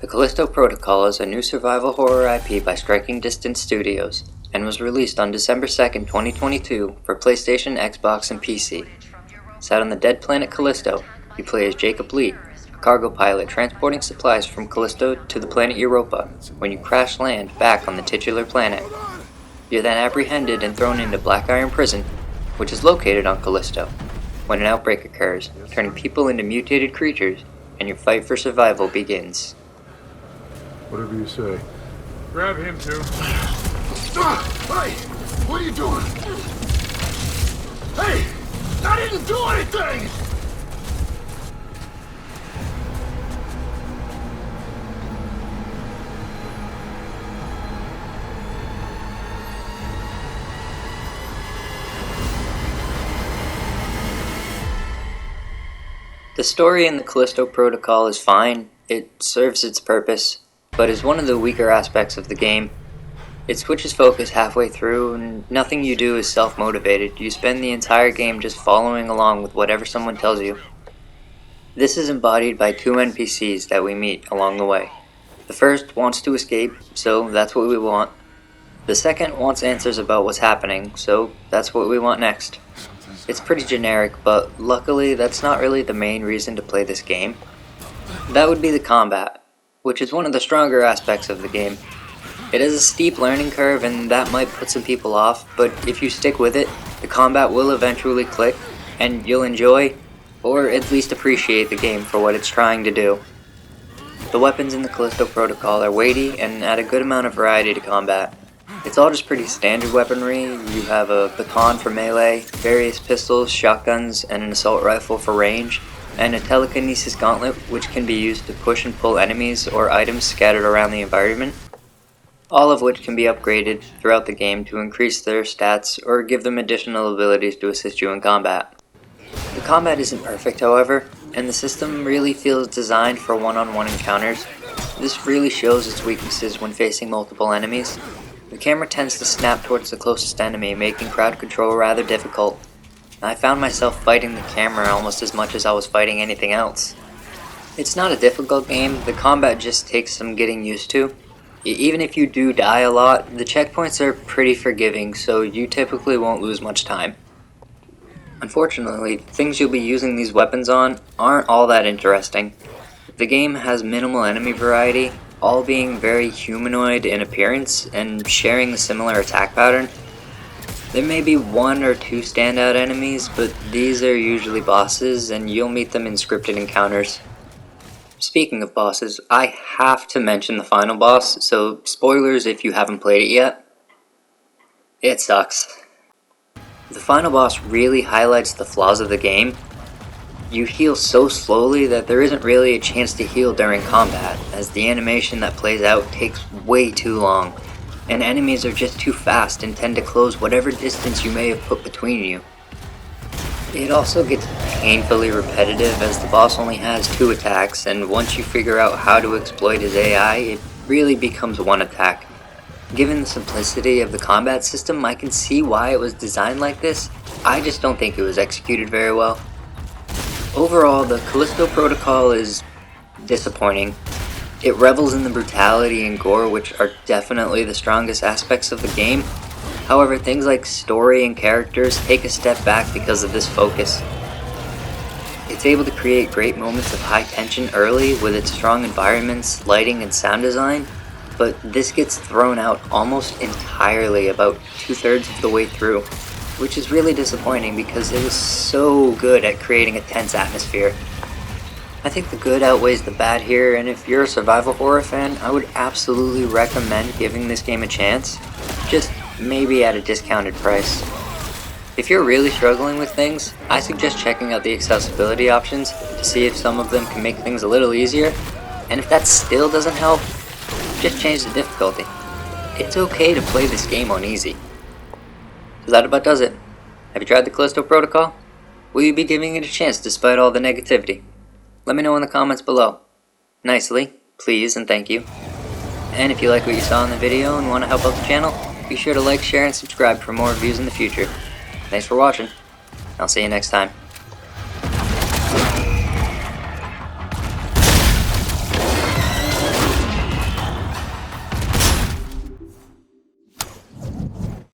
The Callisto Protocol is a new survival horror IP by Striking Distance Studios, and was released on December 2nd, 2022 for PlayStation, Xbox, and PC. Set on the dead planet Callisto, you play as Jacob Lee, a cargo pilot transporting supplies from Callisto to the planet Europa when you crash land back on the titular planet. You're then apprehended and thrown into Black Iron Prison, which is located on Callisto, when an outbreak occurs, turning people into mutated creatures, and your fight for survival begins. Whatever you say. Grab him, too. Hey! What are you doing? Hey! I didn't do anything! The story in the Callisto Protocol is fine, it serves its purpose, but is one of the weaker aspects of the game. It switches focus halfway through, and nothing you do is self-motivated. You spend the entire game just following along with whatever someone tells you. This is embodied by two NPCs that we meet along the way. The first wants to escape, so that's what we want. The second wants answers about what's happening, so that's what we want next. It's pretty generic, but luckily that's not really the main reason to play this game. That would be the combat, which is one of the stronger aspects of the game. It has a steep learning curve and that might put some people off, but if you stick with it, the combat will eventually click, and you'll enjoy, or at least appreciate the game for what it's trying to do. The weapons in the Callisto Protocol are weighty and add a good amount of variety to combat. It's all just pretty standard weaponry. You have a baton for melee, various pistols, shotguns, and an assault rifle for range, and a telekinesis gauntlet which can be used to push and pull enemies or items scattered around the environment, all of which can be upgraded throughout the game to increase their stats or give them additional abilities to assist you in combat. The combat isn't perfect, however, and the system really feels designed for one-on-one encounters. This really shows its weaknesses when facing multiple enemies. The camera tends to snap towards the closest enemy, making crowd control rather difficult. I found myself fighting the camera almost as much as I was fighting anything else. It's not a difficult game, the combat just takes some getting used to. Even if you do die a lot, the checkpoints are pretty forgiving, so you typically won't lose much time. Unfortunately, the things you'll be using these weapons on aren't all that interesting. The game has minimal enemy variety, all being very humanoid in appearance and sharing a similar attack pattern. There may be one or two standout enemies, but these are usually bosses and you'll meet them in scripted encounters. Speaking of bosses, I have to mention the final boss, so spoilers if you haven't played it yet. It sucks. The final boss really highlights the flaws of the game. You heal so slowly that there isn't really a chance to heal during combat, as the animation that plays out takes way too long, and enemies are just too fast and tend to close whatever distance you may have put between you. It also gets painfully repetitive as the boss only has two attacks, and once you figure out how to exploit his AI, it really becomes one attack. Given the simplicity of the combat system, I can see why it was designed like this. I just don't think it was executed very well. Overall, the Callisto Protocol is disappointing. It revels in the brutality and gore, which are definitely the strongest aspects of the game. However, things like story and characters take a step back because of this focus. It's able to create great moments of high tension early with its strong environments, lighting, and sound design, but this gets thrown out almost entirely about 2/3 of the way through, which is really disappointing because it was so good at creating a tense atmosphere. I think the good outweighs the bad here, and if you're a survival horror fan, I would absolutely recommend giving this game a chance, just maybe at a discounted price. If you're really struggling with things, I suggest checking out the accessibility options to see if some of them can make things a little easier, and if that still doesn't help, just change the difficulty. It's okay to play this game on easy. So that about does it. Have you tried the Callisto Protocol? Will you be giving it a chance despite all the negativity? Let me know in the comments below. Nicely, please and thank you. And if you like what you saw in the video and want to help out the channel, be sure to like, share, and subscribe for more reviews in the future. Thanks for watching. I'll see you next time.